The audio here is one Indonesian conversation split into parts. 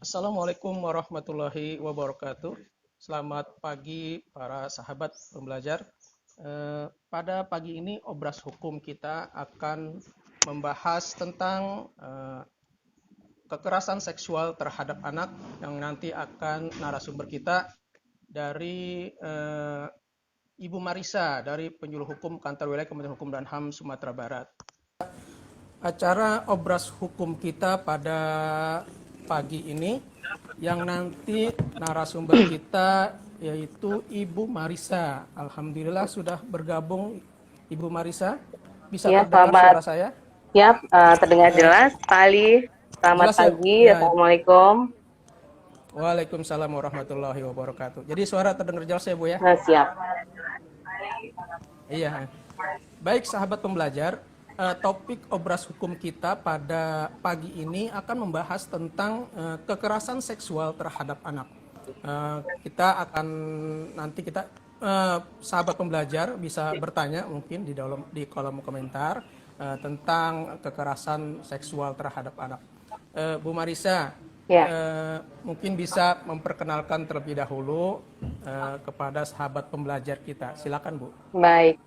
Assalamualaikum warahmatullahi wabarakatuh. Selamat pagi para sahabat pembelajar. Pada pagi ini obras hukum kita akan membahas tentang kekerasan seksual terhadap anak yang nanti akan narasumber kita dari Ibu Marisa dari Penyuluh Hukum Kantor Wilayah Kementerian Hukum dan HAM Sumatera Barat. Acara obras hukum kita pada pagi ini yang nanti narasumber kita yaitu Ibu Marisa. Alhamdulillah sudah bergabung Ibu Marisa. Bisa Ya, terdengar selamat. suara saya? Ya, terdengar jelas. Pak Ali, selamat Jelas ya? pagi. Ya. Assalamualaikum. Waalaikumsalam warahmatullahi wabarakatuh. Jadi suara terdengar jelas ya Bu ya? Nah, siap. Iya. Baik sahabat pembelajar, topik obras hukum kita pada pagi ini akan membahas tentang kekerasan seksual terhadap anak. Kita akan nanti sahabat pembelajar bisa bertanya mungkin di kolom komentar tentang kekerasan seksual terhadap anak. Bu Marisa, Ya, mungkin bisa memperkenalkan terlebih dahulu kepada sahabat pembelajar kita. Silakan Bu. baik.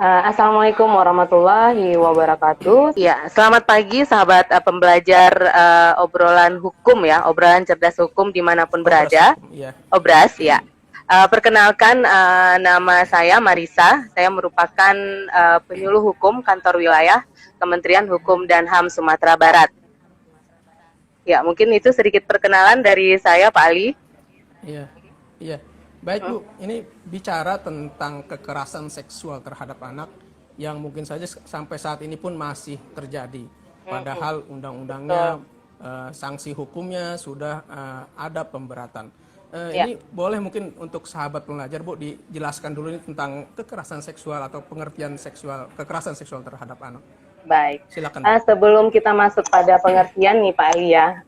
Assalamualaikum warahmatullahi wabarakatuh. Ya, selamat pagi sahabat pembelajar obrolan hukum ya, obrolan cerdas hukum dimanapun Obras berada. hukum, iya. Obras, ya. Perkenalkan, nama saya Marisa. Saya merupakan penyuluh hukum kantor wilayah Kementerian Hukum dan HAM Sumatera Barat. Ya, mungkin itu sedikit perkenalan dari saya, Pak Ali. Iya, iya. Baik Bu, ini bicara tentang kekerasan seksual terhadap anak yang mungkin saja sampai saat ini pun masih terjadi. Padahal undang-undangnya, sanksi hukumnya sudah ada pemberatan. Ya, Ini boleh mungkin untuk sahabat pelajar Bu dijelaskan dulu ini tentang kekerasan seksual atau pengertian seksual, kekerasan seksual terhadap anak. baik. Silakan Bu. Sebelum kita masuk pada pengertian nih, Pak Ali ya,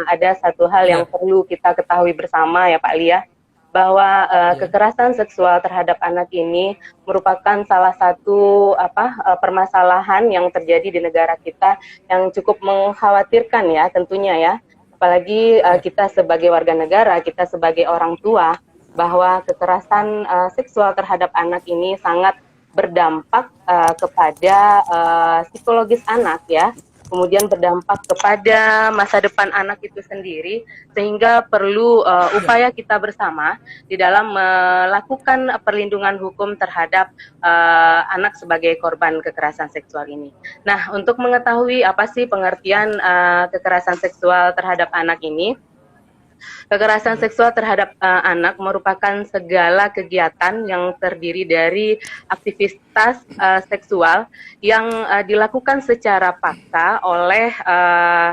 ada satu hal yang Iya, perlu kita ketahui bersama ya, Pak Ali ya, bahwa iya, kekerasan seksual terhadap anak ini merupakan salah satu permasalahan yang terjadi di negara kita yang cukup mengkhawatirkan ya, tentunya ya. Apalagi iya, kita sebagai warga negara, kita sebagai orang tua, bahwa kekerasan seksual terhadap anak ini sangat berdampak kepada psikologis anak ya, kemudian berdampak kepada masa depan anak itu sendiri, sehingga perlu iya. upaya kita bersama di dalam melakukan perlindungan hukum terhadap anak sebagai korban kekerasan seksual ini. Nah, untuk mengetahui apa sih pengertian kekerasan seksual terhadap anak ini, kekerasan seksual terhadap anak merupakan segala kegiatan yang terdiri dari aktivitas seksual yang dilakukan secara paksa oleh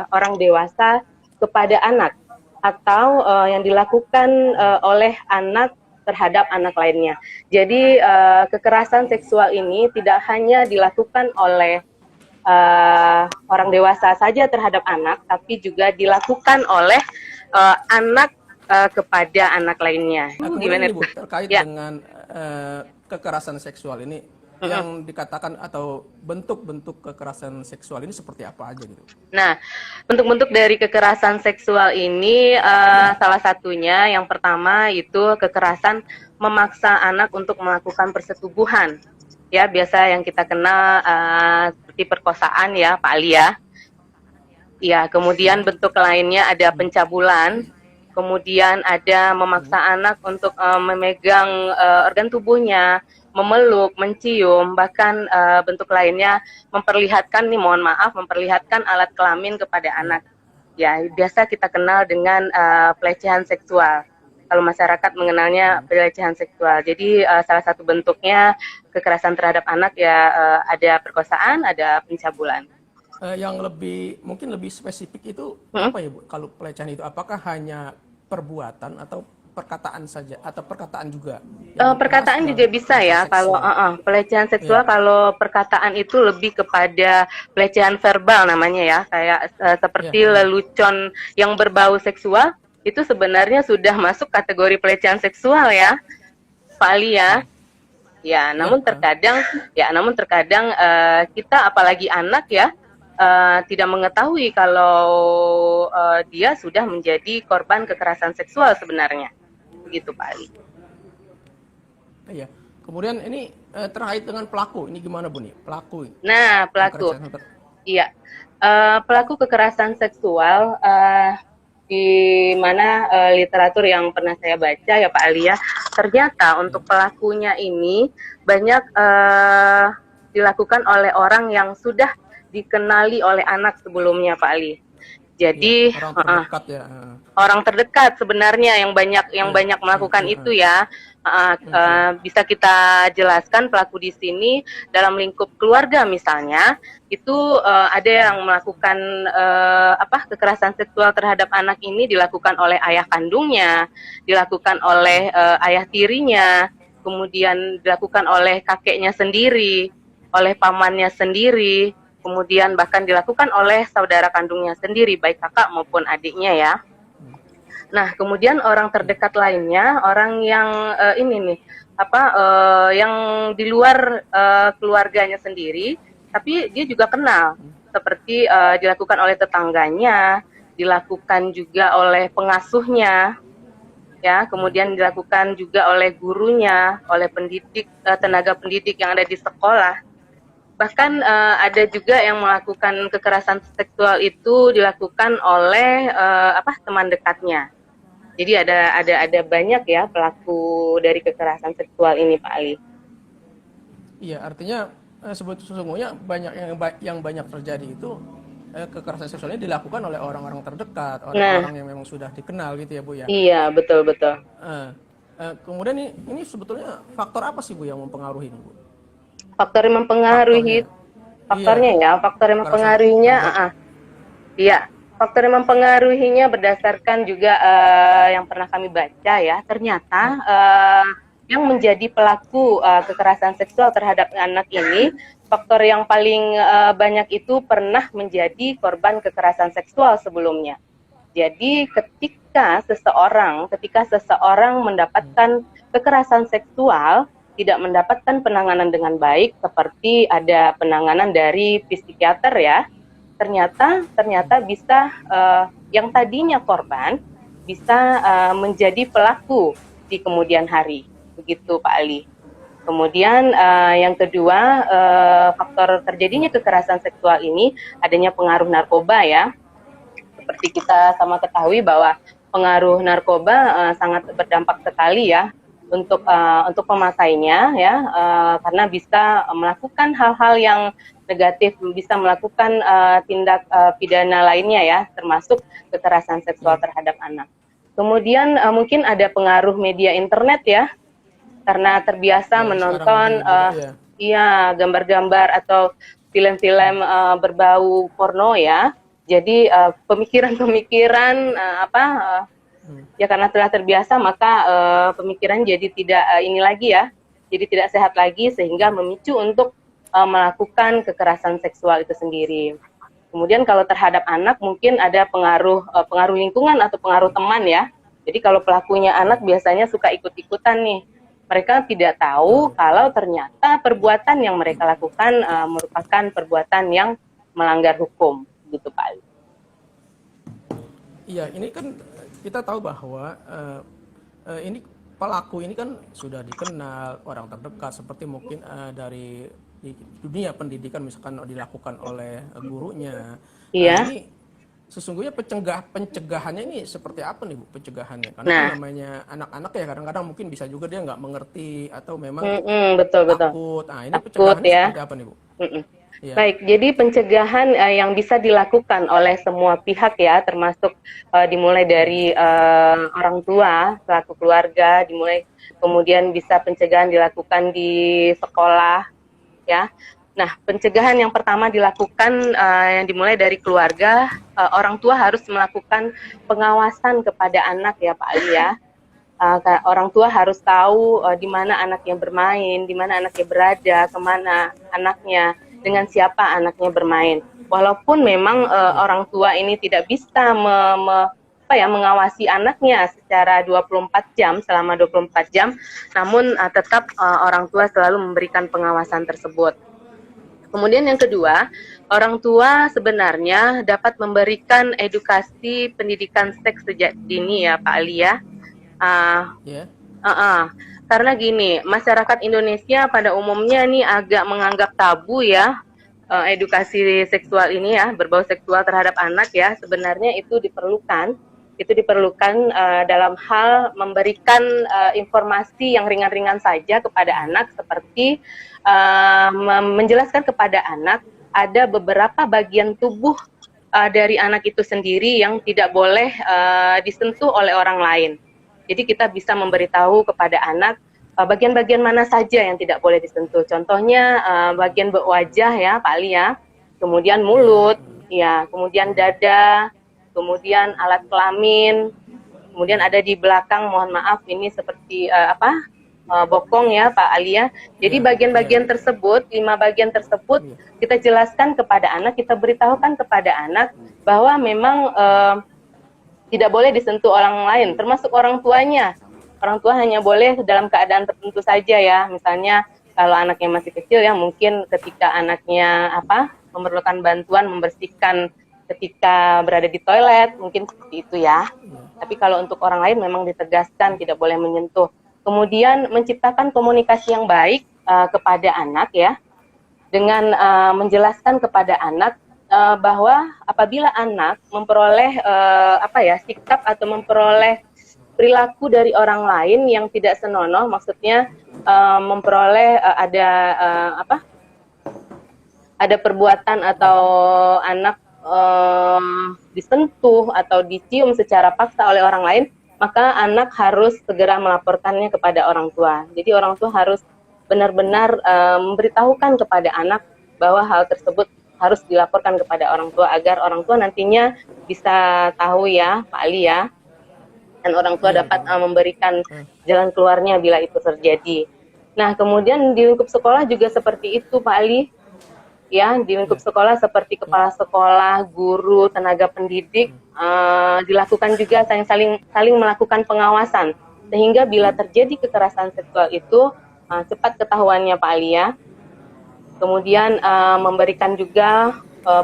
orang dewasa kepada anak, atau yang dilakukan oleh anak terhadap anak lainnya. Jadi kekerasan seksual ini tidak hanya dilakukan oleh orang dewasa saja terhadap anak, tapi juga dilakukan oleh anak kepada anak lainnya. Nah, kemudian Gimana ini Bu, tuh? terkait Ya. dengan kekerasan seksual ini, Mm-mm. yang dikatakan atau bentuk-bentuk kekerasan seksual ini seperti apa aja gitu? Nah, bentuk-bentuk dari kekerasan seksual ini salah satunya yang pertama itu kekerasan memaksa anak untuk melakukan persetubuhan. Ya, biasa yang kita kenal seperti perkosaan ya, Pak Ali ya. Ya, kemudian Ya, bentuk lainnya ada pencabulan, kemudian ada memaksa anak untuk memegang organ tubuhnya, memeluk, mencium, bahkan bentuk lainnya memperlihatkan nih, mohon maaf, memperlihatkan alat kelamin kepada ya, anak. Ya, biasa kita kenal dengan pelecehan seksual. Kalau masyarakat mengenalnya pelecehan seksual. Jadi salah satu bentuknya kekerasan terhadap anak ya ada perkosaan, ada pencabulan. yang mungkin lebih spesifik itu Hmm? apa ya Bu? Kalau pelecehan itu apakah hanya perbuatan atau perkataan saja atau perkataan juga yang termasuk Perkataan dalam juga bisa kekerasan ya, kalau seksual? pelecehan seksual, Ya, kalau perkataan itu lebih kepada pelecehan verbal namanya ya, kayak ya, seperti lelucon yang berbau seksual, itu sebenarnya sudah masuk kategori pelecehan seksual ya, Pak Ali ya. ya, Ya, ya, namun terkadang kita apalagi anak ya, tidak mengetahui kalau dia sudah menjadi korban kekerasan seksual sebenarnya. Begitu Pak Ali. Iya. Kemudian ini terkait dengan pelaku, ini gimana Bu nih? Pelaku. Nah, pelaku. Iya. Pelaku kekerasan seksual di mana literatur yang pernah saya baca ya Pak Ali ya, ternyata untuk pelakunya ini banyak dilakukan oleh orang yang sudah dikenali oleh anak sebelumnya Pak Ali. Jadi ya, orang terdekat ya. Orang terdekat sebenarnya yang banyak melakukan itu ya. Bisa kita jelaskan pelaku di sini dalam lingkup keluarga misalnya itu ada yang melakukan kekerasan seksual terhadap anak ini dilakukan oleh ayah kandungnya, dilakukan oleh ayah tirinya, kemudian dilakukan oleh kakeknya sendiri, oleh pamannya sendiri, kemudian bahkan dilakukan oleh saudara kandungnya sendiri, baik kakak maupun adiknya ya. Nah, kemudian orang terdekat lainnya, orang yang yang di luar keluarganya sendiri, tapi dia juga kenal, seperti dilakukan oleh tetangganya, dilakukan juga oleh pengasuhnya, ya, kemudian dilakukan juga oleh gurunya, oleh pendidik, tenaga pendidik yang ada di sekolah. Bahkan ada juga yang melakukan kekerasan seksual itu dilakukan oleh teman dekatnya. Jadi ada banyak ya pelaku dari kekerasan seksual ini Pak Ali. Iya, artinya sesungguhnya banyak yang banyak terjadi itu kekerasan seksualnya dilakukan oleh orang-orang terdekat, orang-orang yang memang sudah dikenal gitu ya Bu ya. Iya, betul. Kemudian ini sebetulnya faktor apa sih Bu yang mempengaruhi ini Bu? Faktor yang mempengaruhi faktor yang mempengaruhinya faktor yang mempengaruhinya berdasarkan juga yang pernah kami baca ya, ternyata yang menjadi pelaku kekerasan seksual terhadap anak ini, faktor yang paling banyak itu pernah menjadi korban kekerasan seksual sebelumnya. Jadi ketika seseorang mendapatkan kekerasan seksual, tidak mendapatkan penanganan dengan baik, seperti ada penanganan dari psikiater ya, ternyata bisa yang tadinya korban bisa menjadi pelaku di kemudian hari, begitu Pak Ali. Kemudian yang kedua, faktor terjadinya kekerasan seksual ini adanya pengaruh narkoba ya. Seperti kita sama ketahui bahwa pengaruh narkoba sangat berdampak sekali ya untuk pemakainya ya, karena bisa melakukan hal-hal yang negatif, bisa melakukan tindak pidana lainnya ya, termasuk kekerasan seksual terhadap anak. Kemudian mungkin ada pengaruh media internet ya, karena terbiasa menonton gambar-gambar atau film-film berbau porno ya. Jadi pemikiran-pemikiran ya karena telah terbiasa maka pemikiran jadi tidak jadi tidak sehat lagi, sehingga memicu untuk melakukan kekerasan seksual itu sendiri. Kemudian kalau terhadap anak mungkin ada pengaruh lingkungan atau pengaruh teman ya. Jadi kalau pelakunya anak biasanya suka ikut-ikutan nih. Mereka tidak tahu kalau ternyata perbuatan yang mereka lakukan merupakan perbuatan yang melanggar hukum, gitu Pak Ali. Iya, ini kan kita tahu bahwa ini pelaku ini kan sudah dikenal orang terdekat, seperti mungkin dari di dunia pendidikan misalkan dilakukan oleh gurunya. Iya. Ini sesungguhnya pencegahannya ini seperti apa nih Bu pencegahannya? Karena namanya anak-anak ya kadang-kadang mungkin bisa juga dia nggak mengerti atau memang takut. Nah ini pencegahannya seperti apa nih Bu? Ya. Baik, jadi pencegahan yang bisa dilakukan oleh semua pihak ya, termasuk dimulai dari orang tua, pelaku keluarga, kemudian bisa pencegahan dilakukan di sekolah, ya. Nah, pencegahan yang pertama dilakukan yang dimulai dari keluarga, orang tua harus melakukan pengawasan kepada anak ya Pak Ali ya. Orang tua harus tahu di mana anaknya bermain, di mana anaknya berada, kemana anaknya, dengan siapa anaknya bermain. Walaupun memang orang tua ini tidak bisa mengawasi anaknya secara 24 jam, selama 24 jam, namun tetap orang tua selalu memberikan pengawasan tersebut. Kemudian yang kedua, orang tua sebenarnya dapat memberikan edukasi pendidikan seks sejak dini ya Pak Ali ya. Uh, Ya. Karena gini, masyarakat Indonesia pada umumnya nih agak menganggap tabu ya edukasi seksual ini ya, berbau seksual terhadap anak ya. Sebenarnya itu diperlukan dalam hal memberikan informasi yang ringan-ringan saja kepada anak, seperti menjelaskan kepada anak ada beberapa bagian tubuh dari anak itu sendiri yang tidak boleh disentuh oleh orang lain. Jadi kita bisa memberitahu kepada anak bagian-bagian mana saja yang tidak boleh disentuh. Contohnya bagian wajah ya Pak Ali ya, kemudian mulut, ya, kemudian dada, kemudian alat kelamin, kemudian ada di belakang, mohon maaf ini seperti bokong ya Pak Ali ya. Jadi bagian-bagian tersebut, 5 bagian tersebut kita jelaskan kepada anak, kita beritahukan kepada anak bahwa memang tidak boleh disentuh orang lain, termasuk orang tuanya. Orang tua hanya boleh dalam keadaan tertentu saja ya. Misalnya kalau anaknya masih kecil ya, mungkin ketika anaknya memerlukan bantuan membersihkan ketika berada di toilet, mungkin seperti itu ya. Tapi kalau untuk orang lain memang ditegaskan tidak boleh menyentuh. Kemudian menciptakan komunikasi yang baik kepada anak ya, dengan menjelaskan kepada anak bahwa apabila anak memperoleh sikap atau memperoleh perilaku dari orang lain yang tidak senonoh, maksudnya memperoleh ada perbuatan atau anak disentuh atau dicium secara paksa oleh orang lain, maka anak harus segera melaporkannya kepada orang tua. Jadi orang tua harus benar-benar memberitahukan kepada anak bahwa hal tersebut harus dilaporkan kepada orang tua agar orang tua nantinya bisa tahu ya Pak Ali ya, dan orang tua dapat memberikan jalan keluarnya bila itu terjadi. Nah kemudian di lingkup sekolah juga seperti itu Pak Ali ya, di lingkup sekolah seperti kepala sekolah, guru, tenaga pendidik dilakukan juga saling melakukan pengawasan sehingga bila terjadi kekerasan seksual itu cepat ketahuannya Pak Ali ya. Kemudian memberikan juga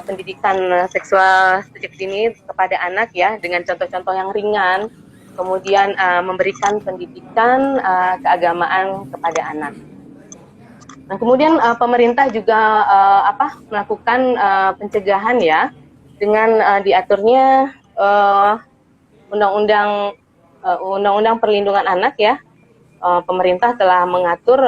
pendidikan seksual sejak dini kepada anak ya, dengan contoh-contoh yang ringan. Kemudian memberikan pendidikan keagamaan kepada anak. Nah, kemudian pemerintah juga melakukan pencegahan ya, dengan diaturnya undang-undang perlindungan anak ya. Pemerintah telah mengatur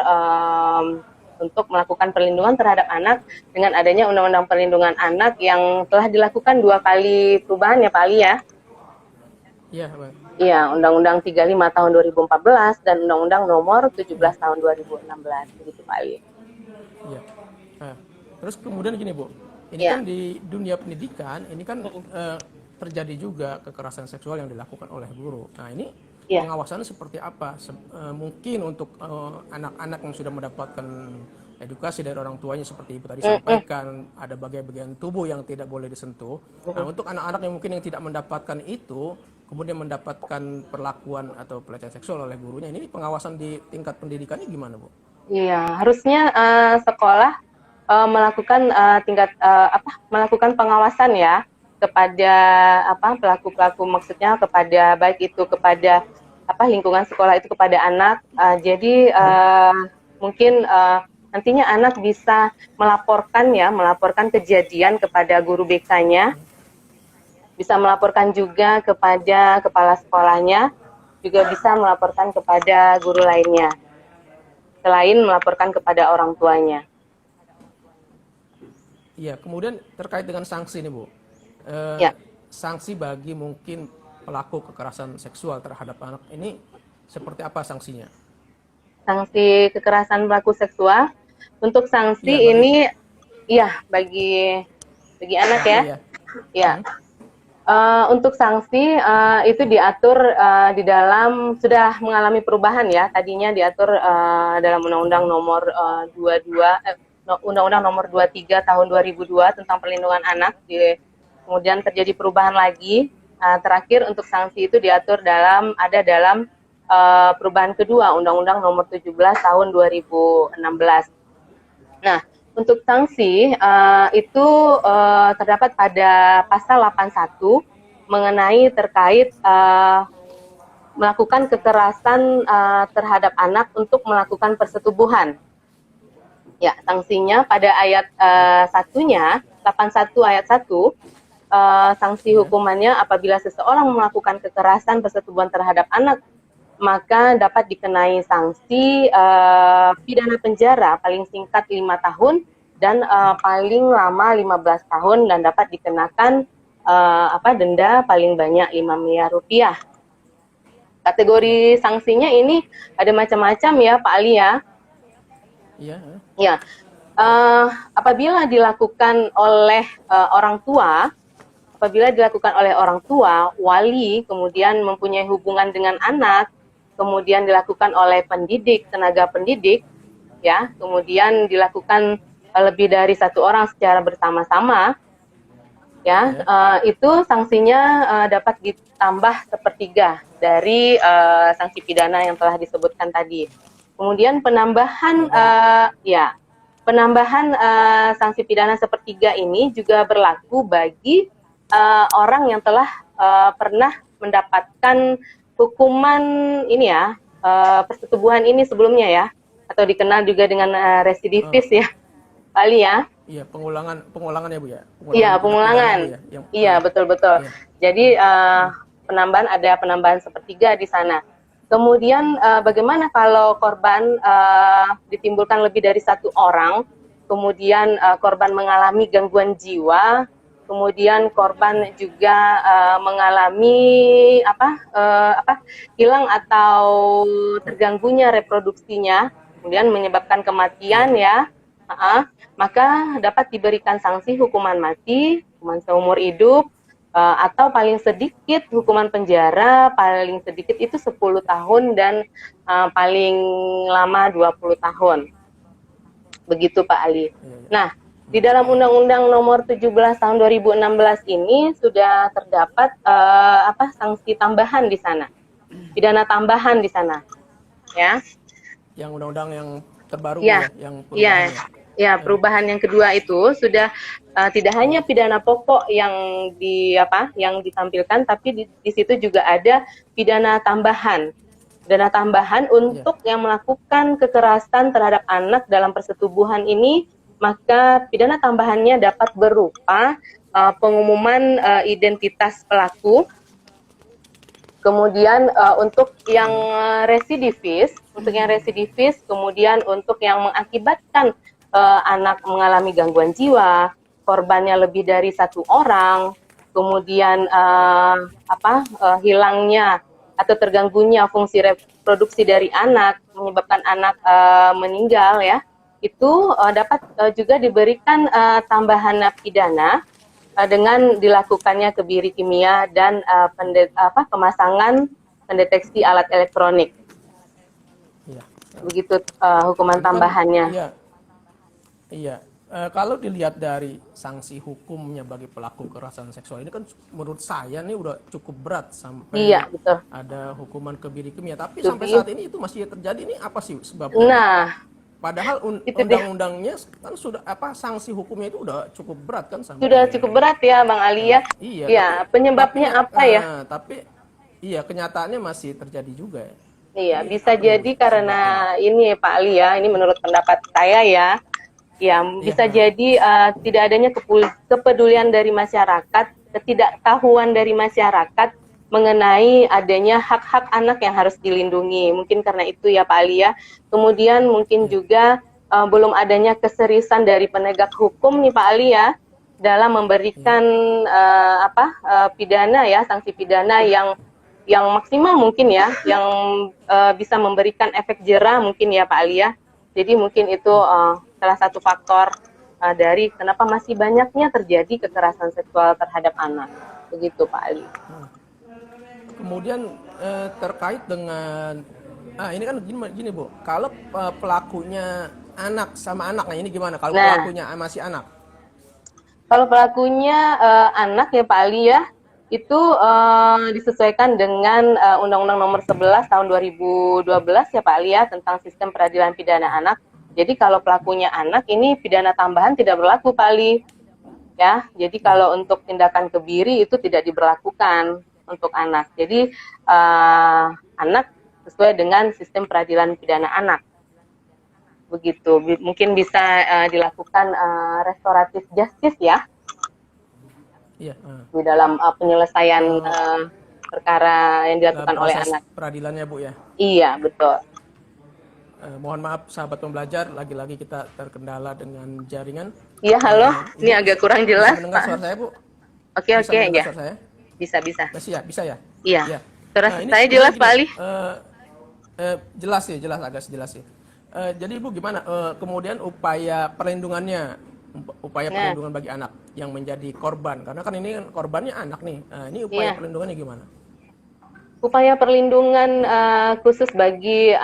untuk melakukan perlindungan terhadap anak dengan adanya Undang-Undang Perlindungan Anak yang telah dilakukan 2 kali perubahan ya Pak Ali ya. Iya, Pak. Iya, Undang-Undang 35 tahun 2014 dan Undang-Undang nomor 17 tahun 2016 begitu Pak Ali. Iya. Nah, terus kemudian gini Bu, ini kan di dunia pendidikan ini kan terjadi juga kekerasan seksual yang dilakukan oleh guru. Nah ini pengawasannya seperti apa? Mungkin untuk anak-anak yang sudah mendapatkan edukasi dari orang tuanya seperti Ibu tadi sampaikan, ada bagian-bagian tubuh yang tidak boleh disentuh. Nah untuk anak-anak yang mungkin yang tidak mendapatkan itu, kemudian mendapatkan perlakuan atau pelecehan seksual oleh gurunya, ini pengawasan di tingkat pendidikannya gimana Bu? Iya, harusnya sekolah melakukan melakukan pengawasan ya kepada pelaku-pelaku, maksudnya kepada baik itu kepada lingkungan sekolah itu kepada anak. Jadi mungkin nantinya anak bisa melaporkan kejadian kepada guru BK-nya, bisa melaporkan juga kepada kepala sekolahnya, juga bisa melaporkan kepada guru lainnya, selain melaporkan kepada orang tuanya. Iya, kemudian terkait dengan sanksi nih Bu. Sanksi bagi mungkin pelaku kekerasan seksual terhadap anak ini seperti apa sanksinya? Sanksi kekerasan pelaku seksual, untuk sanksi ini bagi anak ya. Untuk sanksi itu diatur di dalam, sudah mengalami perubahan ya. Tadinya diatur dalam Undang-Undang nomor 23 tahun 2002 tentang perlindungan anak. Kemudian terjadi perubahan lagi. Terakhir untuk sanksi itu diatur dalam perubahan kedua Undang-Undang nomor 17 tahun 2016. Nah, untuk sanksi itu terdapat pada pasal 81 mengenai terkait melakukan kekerasan terhadap anak untuk melakukan persetubuhan. Ya, sanksinya pada ayat satunya, 81 ayat 1, sanksi hukumannya apabila seseorang melakukan kekerasan persetubuhan terhadap anak, maka dapat dikenai sanksi pidana penjara paling singkat 5 tahun dan paling lama 15 tahun dan dapat dikenakan denda paling banyak 5 miliar rupiah. Kategori sanksinya ini ada macam-macam ya Pak Ali ya. Iya. Ya, apabila dilakukan oleh orang tua, wali, kemudian mempunyai hubungan dengan anak, kemudian dilakukan oleh pendidik, tenaga pendidik, ya, kemudian dilakukan lebih dari satu orang secara bersama-sama, ya, itu sanksinya dapat ditambah sepertiga dari sanksi pidana yang telah disebutkan tadi. Kemudian penambahan sanksi pidana sepertiga ini juga berlaku bagi orang yang telah pernah mendapatkan hukuman ini ya, persetubuhan ini sebelumnya ya, atau dikenal juga dengan residivis ya, Pak Ali ya. Iya, pengulangan ya Bu ya. Iya, pengulangan. Iya, betul-betul. Ya. Jadi ada penambahan sepertiga di sana. Kemudian bagaimana kalau korban ditimbulkan lebih dari satu orang, kemudian korban mengalami gangguan jiwa, kemudian korban juga mengalami hilang atau terganggunya reproduksinya, kemudian menyebabkan kematian ya, maka dapat diberikan sanksi hukuman mati, hukuman seumur hidup, atau paling sedikit hukuman penjara, paling sedikit itu 10 tahun dan paling lama 20 tahun. Begitu Pak Ali. Nah, di dalam Undang-Undang Nomor 17 Tahun 2016 ini sudah terdapat sanksi tambahan di sana. Pidana tambahan di sana. Ya. Yang undang-undang yang terbaru ya, yang perubahan. Ya, perubahan yang kedua itu sudah tidak hanya pidana pokok yang ditampilkan, tapi di situ juga ada pidana tambahan. Pidana tambahan untuk yang melakukan kekerasan terhadap anak dalam persetubuhan ini, maka pidana tambahannya dapat berupa pengumuman identitas pelaku. Kemudian untuk yang residivis, kemudian untuk yang mengakibatkan anak mengalami gangguan jiwa, korbannya lebih dari satu orang, kemudian hilangnya atau terganggunya fungsi reproduksi dari anak, menyebabkan anak meninggal ya, itu dapat juga diberikan tambahan pidana dengan dilakukannya kebiri kimia dan pemasangan pendeteksi alat elektronik. Ya. Begitu hukuman tambahannya. Iya. Kalau dilihat dari sanksi hukumnya bagi pelaku kekerasan seksual ini kan menurut saya nih udah cukup berat sampai betul. Ada hukuman kebiri kimia. Tapi sampai saat ini itu masih terjadi, ini apa sih sebabnya? Nah, padahal undang-undangnya kan sudah sanksi hukumnya itu udah cukup berat kan sampai. Sudah cukup berat ya Bang Ali ya. Iya, penyebabnya apa ya? Tapi kenyataannya masih terjadi juga ya. Iya, bisa jadi karena ini Pak Ali ya, ini menurut pendapat saya ya. Ya, bisa jadi tidak adanya kepedulian dari masyarakat, ketidaktahuan dari masyarakat mengenai adanya hak-hak anak yang harus dilindungi. Mungkin karena itu ya Pak Ali ya. Kemudian mungkin juga belum adanya keseriusan dari penegak hukum nih Pak Ali ya dalam memberikan pidana ya, sanksi pidana yang maksimal mungkin ya, yang bisa memberikan efek jera mungkin ya Pak Ali ya. Jadi mungkin itu salah satu faktor dari kenapa masih banyaknya terjadi kekerasan seksual terhadap anak. Begitu Pak Ali. Kemudian terkait dengan ini kan gini Bu, kalau pelakunya anak sama anak, nah ini gimana kalau pelakunya masih anak? Kalau pelakunya anak ya Pak Ali ya, itu disesuaikan dengan Undang-Undang Nomor 11 Tahun 2012 ya Pak Ali ya, tentang sistem peradilan pidana anak. Jadi kalau pelakunya anak, ini pidana tambahan tidak berlaku, Pak Ali. Ya, jadi kalau untuk tindakan kebiri itu tidak diberlakukan untuk anak. Jadi anak sesuai dengan sistem peradilan pidana anak. Begitu, mungkin bisa dilakukan restoratif justice ya, di dalam penyelesaian perkara yang dilakukan oleh anak. Peradilannya, Bu ya? Iya, betul. Mohon maaf sahabat pembelajar, lagi-lagi kita terkendala dengan jaringan. Iya, halo. Ini agak kurang jelas, bisa mendengar Pak. suara saya, Bu? Oke, ya. Suara saya? Bisa. Bisa ya? Iya. Suara saya jelas, Pak Ali? Jelas sih, agak jelas sih. Jadi Ibu gimana? Kemudian upaya perlindungannya, perlindungan bagi anak yang menjadi korban, karena kan ini korbannya anak nih. Ini upaya perlindungannya gimana? Upaya perlindungan khusus bagi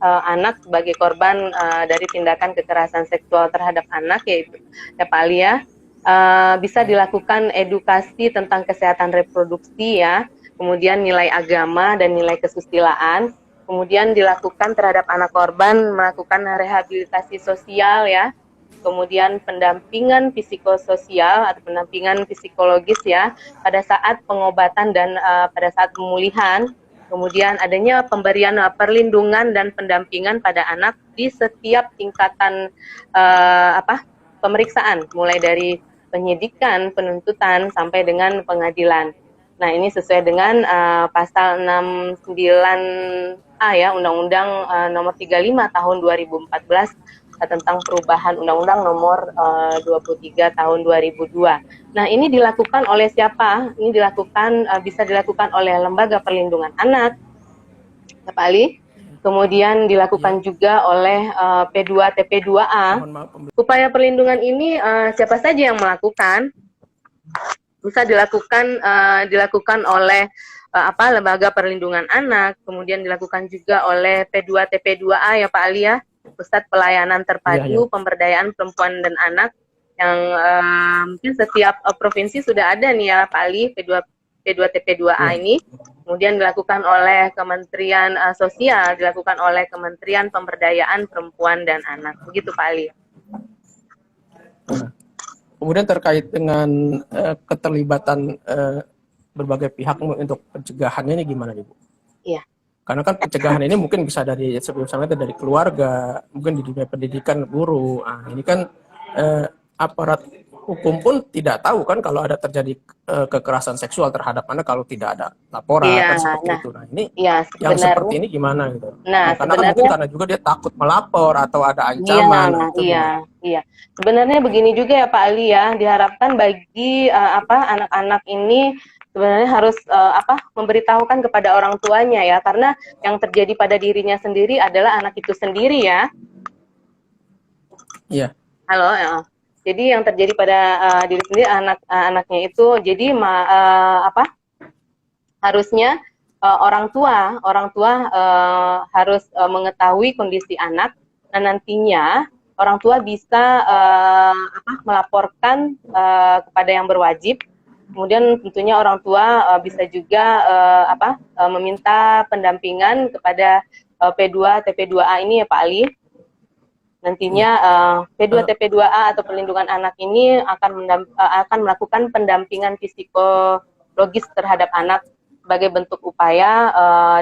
anak sebagai korban dari tindakan kekerasan seksual terhadap anak, yaitu ya Pak Ali ya, bisa dilakukan edukasi tentang kesehatan reproduksi ya, kemudian nilai agama dan nilai kesusilaan, kemudian dilakukan terhadap anak korban melakukan rehabilitasi sosial ya, kemudian pendampingan psikososial atau pendampingan psikologis ya pada saat pengobatan dan pada saat pemulihan. Kemudian adanya pemberian perlindungan dan pendampingan pada anak di setiap tingkatan pemeriksaan, mulai dari penyidikan, penuntutan sampai dengan pengadilan. Nah, ini sesuai dengan pasal 69A ya Undang-Undang nomor 35 tahun 2014 tentang perubahan Undang-Undang nomor 23 tahun 2002. Nah, ini dilakukan oleh siapa? Ini bisa dilakukan oleh Lembaga Perlindungan Anak, Pak Ali. Kemudian dilakukan juga oleh P2TP2A. Upaya perlindungan ini siapa saja yang melakukan? Bisa dilakukan oleh Lembaga Perlindungan Anak, kemudian dilakukan juga oleh P2TP2A ya Pak Ali ya. Pusat Pelayanan Terpadu Pemberdayaan Perempuan dan Anak yang mungkin setiap provinsi sudah ada nih ya Pak Ali, P2TP2A ini. Kemudian dilakukan oleh Kementerian Sosial, dilakukan oleh Kementerian Pemberdayaan Perempuan dan Anak. Begitu Pak Ali. Kemudian terkait dengan keterlibatan berbagai pihak untuk pencegahannya ini gimana Ibu? Iya. Karena kan pencegahan ini mungkin bisa dari sebelumnya dari keluarga, mungkin di dunia pendidikan guru. Nah, ini kan aparat hukum pun tidak tahu kan kalau ada terjadi kekerasan seksual terhadap anak kalau tidak ada laporan kan seperti itu. Nah, ini yang seperti ini gimana gitu. Nah, karena kan mungkin karena juga dia takut melapor atau ada ancaman. Iya. Sebenarnya begini juga ya Pak Ali ya, diharapkan bagi anak-anak ini sebenarnya harus memberitahukan kepada orang tuanya ya, karena yang terjadi pada dirinya sendiri adalah anak itu sendiri ya. Iya. Halo ya. Jadi yang terjadi pada diri sendiri anaknya itu, jadi harusnya orang tua harus mengetahui kondisi anak, dan nantinya orang tua bisa melaporkan kepada yang berwajib. Kemudian tentunya orang tua bisa juga meminta pendampingan kepada P2TP2A ini ya Pak Ali. Nantinya P2TP2A atau perlindungan anak ini akan melakukan pendampingan psikologis terhadap anak sebagai bentuk upaya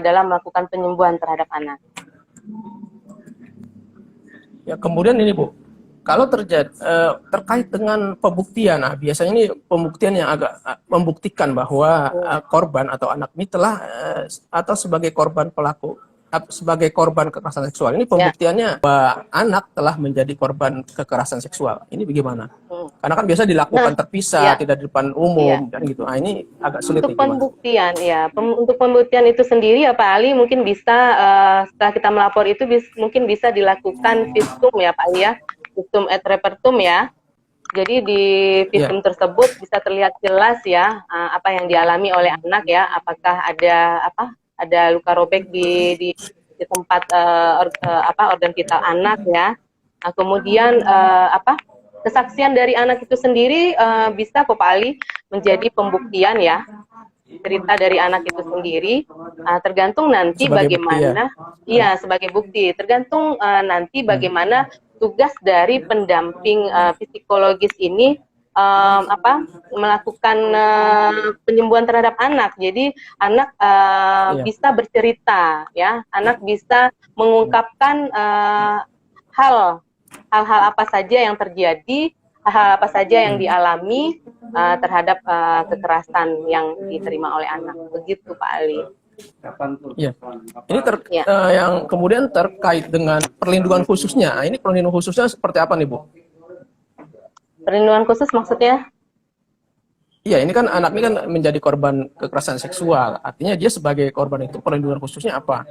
dalam melakukan penyembuhan terhadap anak. Ya, kemudian ini Bu, kalau terkait dengan pembuktian, nah biasanya ini pembuktian yang agak membuktikan bahwa korban atau anak ini telah atau sebagai korban kekerasan seksual, ini pembuktiannya bahwa anak telah menjadi korban kekerasan seksual. Ini bagaimana? Karena kan biasa dilakukan terpisah, tidak di depan umum dan gitu. Nah, ini agak sulit. Untuk pembuktian untuk pembuktian itu sendiri ya Pak Ali, mungkin bisa setelah kita melapor itu mungkin bisa dilakukan visum ya Pak Ali ya. Visum et repertum ya. Jadi di visum tersebut bisa terlihat jelas ya apa yang dialami oleh anak ya, apakah ada luka robek di tempat organ vital anak ya. Nah, kemudian kesaksian dari anak itu sendiri bisa kok Pak Ali menjadi pembuktian ya. cerita dari anak itu sendiri, tergantung nanti Sebagai bukti ya. bagaimana, iya sebagai bukti, tergantung nanti bagaimana tugas dari pendamping psikologis ini melakukan penyembuhan terhadap anak. Jadi anak Iya. bisa bercerita, ya, anak bisa mengungkapkan hal-hal apa saja yang terjadi, hal apa saja yang dialami terhadap kekerasan yang diterima oleh anak. Begitu Pak Ali. Ya. Ini yang kemudian terkait dengan perlindungan khususnya. Nah, ini perlindungan khususnya seperti apa nih Bu? Perlindungan khusus maksudnya? Iya, ini kan anak ini kan menjadi korban kekerasan seksual. Artinya dia sebagai korban itu perlindungan khususnya apa?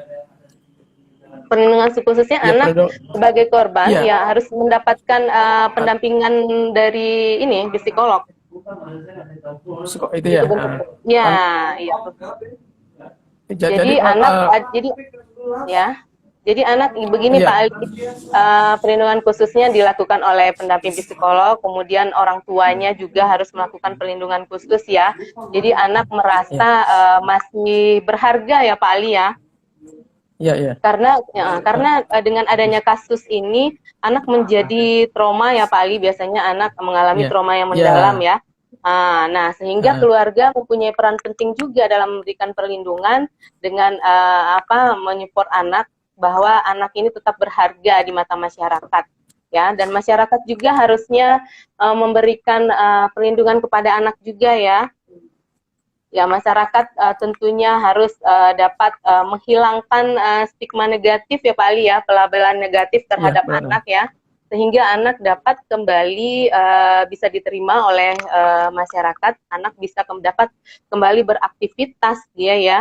Perlindungan khususnya ya, anak sebagai korban ya harus mendapatkan pendampingan dari ini psikolog. Itu ya. Iya. Jadi anak jadi anak begini Pak Ali, perlindungan khususnya dilakukan oleh pendamping psikolog, kemudian orang tuanya juga harus melakukan perlindungan khusus ya. Jadi anak merasa masih berharga ya Pak Ali ya. Iya. Karena dengan adanya kasus ini anak menjadi trauma ya Pak Ali, biasanya anak mengalami trauma yang mendalam ya. Nah, sehingga keluarga mempunyai peran penting juga dalam memberikan perlindungan dengan menyupport anak bahwa anak ini tetap berharga di mata masyarakat ya, dan masyarakat juga harusnya memberikan perlindungan kepada anak juga ya. Ya, masyarakat tentunya harus dapat menghilangkan stigma negatif ya Pak Ali ya, pelabelan negatif terhadap anak ya, sehingga anak dapat kembali bisa diterima oleh masyarakat, anak bisa dapat kembali beraktivitas dia ya,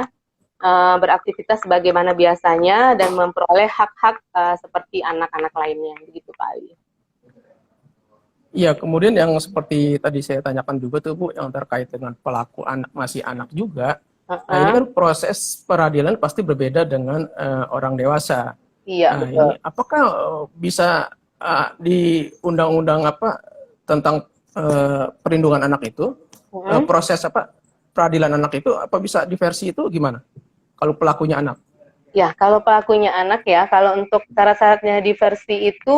beraktivitas sebagaimana biasanya dan memperoleh hak-hak seperti anak-anak lainnya, begitu Pak Ali. Iya, kemudian yang seperti tadi saya tanyakan juga tuh Bu, yang terkait dengan pelaku masih anak juga. Nah, ini kan proses peradilan pasti berbeda dengan orang dewasa. Iya, nah, ini apakah bisa di undang-undang tentang perlindungan anak itu proses peradilan anak itu apa bisa diversi itu gimana? Kalau pelakunya anak? Ya, kalau pelakunya anak ya, kalau untuk syarat-syaratnya diversi itu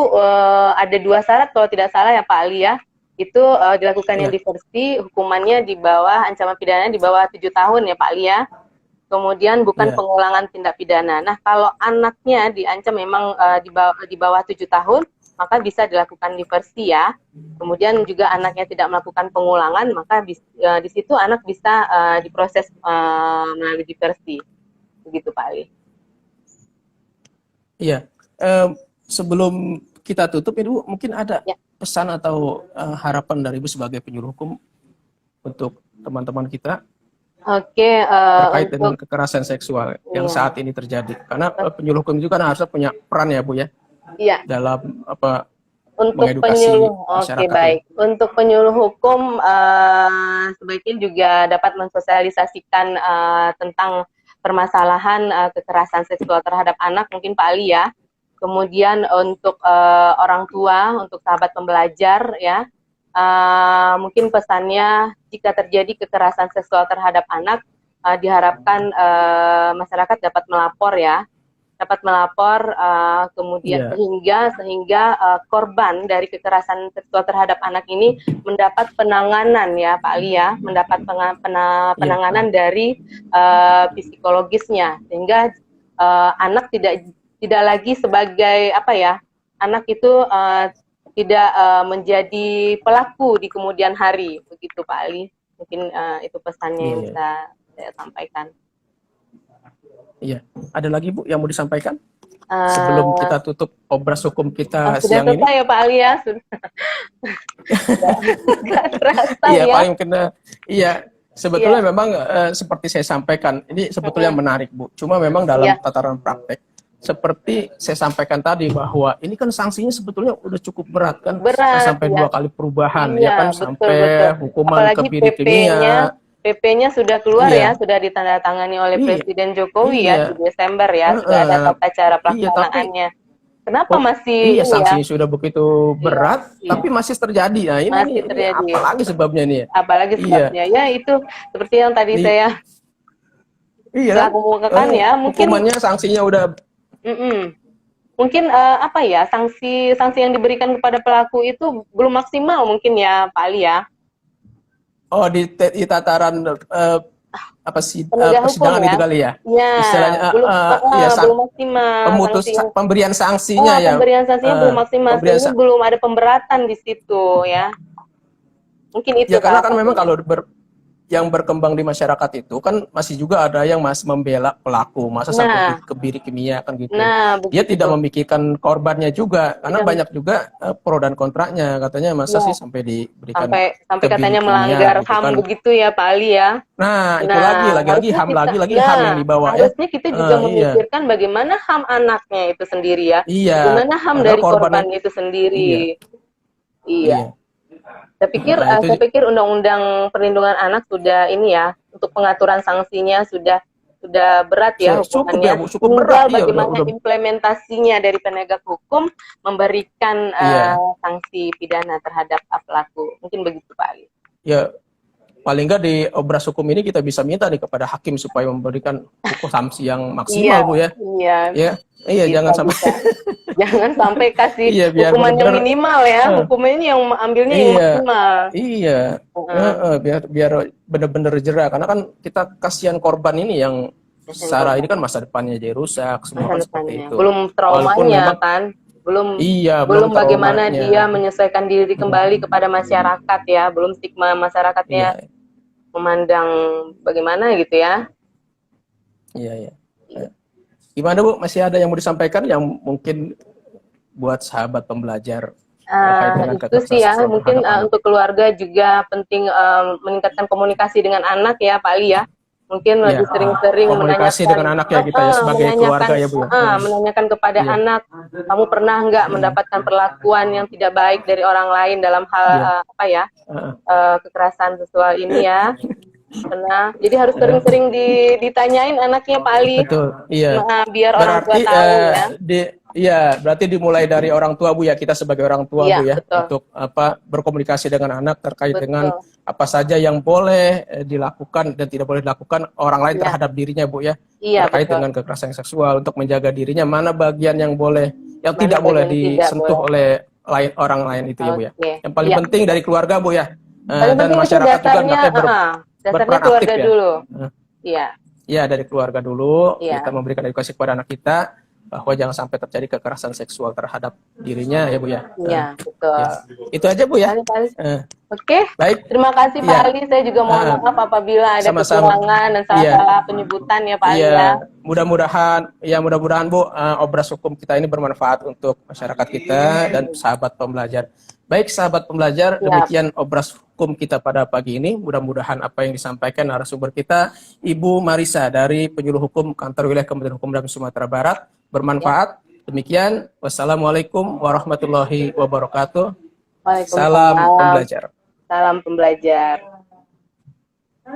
ada 2 syarat kalau tidak salah ya Pak Ali ya. Itu dilakukannya diversi, hukumannya di bawah, ancaman pidana di bawah 7 tahun ya Pak Ali ya. Kemudian bukan pengulangan tindak pidana. Nah, kalau anaknya diancam memang di bawah 7 tahun, maka bisa dilakukan diversi ya. Kemudian juga anaknya tidak melakukan pengulangan, maka di situ anak bisa diproses melalui diversi. Begitu Pak Ali. Iya, sebelum kita tutup Ibu, mungkin ada pesan atau harapan dari Ibu sebagai penyuluh hukum untuk teman-teman kita terkait dengan kekerasan seksual yang saat ini terjadi. Karena penyuluh hukum itu kan harusnya punya peran ya Bu ya, dalam untuk penyuluh. Oke, baik. Untuk penyuluh hukum sebaiknya juga dapat mensosialisasikan tentang permasalahan kekerasan seksual terhadap anak, mungkin Pak Ali ya. Kemudian untuk orang tua, untuk sahabat pembelajar ya, mungkin pesannya jika terjadi kekerasan seksual terhadap anak, diharapkan masyarakat dapat melapor ya, dapat melapor kemudian sehingga korban dari kekerasan seksual terhadap anak ini mendapat penanganan ya Pak Ali ya, mendapat penanganan dari psikologisnya, sehingga anak tidak lagi sebagai anak itu tidak menjadi pelaku di kemudian hari, begitu Pak Ali. Mungkin itu pesannya yang bisa saya sampaikan. Iya, ada lagi Bu yang mau disampaikan sebelum kita tutup obras hukum kita siang ini? Sudah selesai ya Pak Ali ya, sudah. Terasa iya, ya. paling kena. Iya, sebetulnya memang seperti saya sampaikan, ini sebetulnya menarik Bu. Cuma memang dalam tataran praktek, seperti saya sampaikan tadi bahwa ini kan sanksinya sebetulnya udah cukup berat kan, sampai 2 kali perubahan ya kan, sampai hukuman kebiri kimia. PP-nya sudah keluar ya, sudah ditandatangani oleh Presiden Jokowi ya di Desember ya, sudah ada tata cara pelaksanaannya. Kenapa masih iya, ini ya? sanksinya sudah begitu berat, Iya. tapi masih terjadi. Nah, Masih ini terjadi. apalagi sebabnya nih ya? Apalagi Iya, sebabnya ya itu seperti yang tadi di, saya iya telah kan? kemukakan ya, mungkin Hukumannya, sanksinya udah, mungkin apa ya, sanksi yang diberikan kepada pelaku itu belum maksimal mungkin ya Pak Ali ya. oh di tataran apa sih Penegak hukum persidangan ya. itu kali ya? Ya, Istilahnya belum ya belum maksimal sanksi. pemberian sanksinya ya, Pemberian sanksinya belum maksimal pemberian sehingga belum ada pemberatan di situ ya. Mungkin itu ya karena salah kan memang satunya. kalau yang berkembang di masyarakat itu kan masih juga ada yang masih membela pelaku, masa sampai Nah, kebiri kimia kan gitu. nah Dia begitu. tidak memikirkan korbannya juga, karena Tidak, banyak juga pro dan kontranya, katanya masa ya, sih sampai diberikan sampai kebiri katanya kimia melanggar gitu HAM kan. begitu ya Pak Ali ya. Nah itu Nah, lagi harusnya HAM, kita, lagi HAM yang dibawa ya. harusnya kita juga Iya, memikirkan bagaimana HAM anaknya itu sendiri ya, iya, bagaimana HAM padahal dari korbannya, korban itu iya, sendiri. Iya, iya. Nah saya itu pikir Undang-Undang Perlindungan Anak sudah ini ya, untuk pengaturan sanksinya sudah berat ya cukup ya hukumannya. Bu, cukup berat, Tinggal iya bagaimana udah, implementasinya dari penegak hukum memberikan iya, sanksi pidana terhadap pelaku. Mungkin begitu Pak Ali. ya. Paling nggak di obras hukum ini kita bisa minta nih kepada hakim supaya memberikan hukum sanksi yang Iya, maksimal Bu ya. iya, Ya, iya bisa, jangan sampai bisa. Jangan sampai kasih iya biar hukuman yang benar-benar minimal ya, hukumannya yang ambilnya yang iya, maksimal. iya. Biar benar-benar jera, karena kan kita kasihan korban ini yang secara ini kan masa depannya jadi rusak, semua kan seperti itu. Belum Walaupun traumanya memang kan, belum iya belum bagaimana traumanya. dia menyesuaikan diri kembali kepada masyarakat ya, belum stigma masyarakatnya Iya, memandang bagaimana gitu ya. iya, iya. Gimana Bu? Masih ada yang mau disampaikan yang mungkin buat sahabat pembelajar terkait dengan Itu kekerasan sih ya, seksual mungkin terhadap anak? untuk keluarga juga penting meningkatkan komunikasi dengan anak ya Pak Ali ya. Mungkin Iya, lebih sering-sering komunikasi menanyakan, dengan anak ya kita ya sebagai keluarga ya Bu ya. menanyakan kepada Iya, anak, kamu pernah nggak mendapatkan perlakuan yang tidak baik dari orang lain dalam hal iya. kekerasan seksual ini ya? Pernah. Jadi harus sering-sering ditanyain anaknya Pak Ali. Betul, iya. Nah, biar orang tua Berarti tahu ya. berarti dimulai dari orang tua Bu ya, kita sebagai orang tua Iya, Bu ya, betul. untuk berkomunikasi dengan anak terkait Betul. dengan apa saja yang boleh dilakukan dan tidak boleh dilakukan orang lain terhadap dirinya Bu ya. Iya, Terkait betul. dengan kekerasan seksual, untuk menjaga dirinya, mana bagian yang boleh, yang Mana tidak boleh bagian tidak disentuh boleh. oleh orang lain itu ya Bu ya. Oke. Yang paling Iya. penting dari keluarga Bu ya. Paling Dan penting itu masyarakat juga dasarnya, hendaknya dasarnya berperan keluarga aktif ya. dulu. Iya. Ya, dari keluarga dulu, Iya. kita memberikan edukasi kepada anak kita bahwa jangan sampai terjadi kekerasan seksual terhadap dirinya ya Bu ya. Iya, betul. Ya. Itu aja Bu ya. Oke. Baik. Terima kasih Pak Iya. Ali. Saya juga mohon maaf apabila ada Sama-sama. kekurangan dan salah-salah penyebutan ya Pak Ali ya. Iya, mudah-mudahan Bu, obras hukum kita ini bermanfaat untuk masyarakat kita dan sahabat pembelajar. Baik sahabat pembelajar, demikian obras hukum kita pada pagi ini. Mudah-mudahan apa yang disampaikan narasumber kita, Ibu Marisa dari Penyuluh Hukum Kantor Wilayah Kementerian Hukum dan Sumatera Barat, bermanfaat. Demikian, wassalamualaikum warahmatullahi wabarakatuh. Salam pembelajar. Salam pembelajar.